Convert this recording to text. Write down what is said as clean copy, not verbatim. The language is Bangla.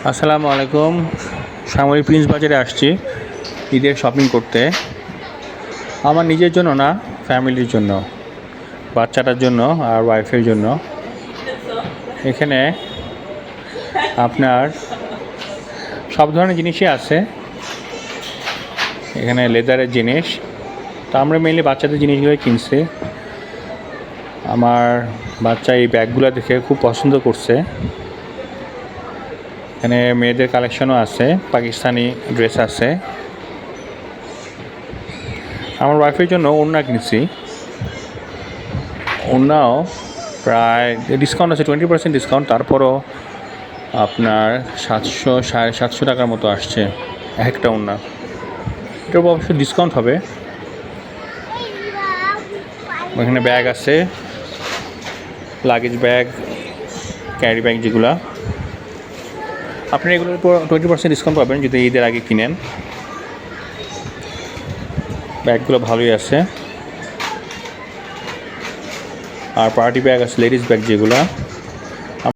আসসালামু আলাইকুম। শ্যামলী প্রিন্স বাজারে আসছি ঈদের শপিং করতে। আমার নিজের জন্য না, ফ্যামিলির জন্য, বাচ্চাটার জন্য আর ওয়াইফের জন্য। এখানে আপনার সব ধরনের জিনিসই আছে। এখানে লেদারের জিনিস, তো আমরা মেনলি বাচ্চাদের জিনিসগুলোই কিনছি। আমার বাচ্চা এই ব্যাগগুলো দেখে খুব পছন্দ করছে। এখানে মেয়েদের কালেকশনও আছে, পাকিস্তানি ড্রেস আছে। আমার ওয়াইফের জন্য ওড়না কিনছি। ওড়নাও প্রায় ডিসকাউন্ট আছে, 20% ডিসকাউন্ট। তারপরও আপনার 700-750 টাকার মতো আসছে একটা ওড়না। এটার উপর অবশ্যই ডিসকাউন্ট হবে। এখানে ব্যাগ আছে, লাগেজ ব্যাগ, ক্যারি ব্যাগ, যেগুলো আপনি এগুলোর উপর 20% ডিসকাউন্ট পাবেন যদি ঈদের আগে কিনেন। ব্যাগগুলো ভালোই আছে। আর পার্টি ব্যাগ আছে, লেডিস ব্যাগ যেগুলো।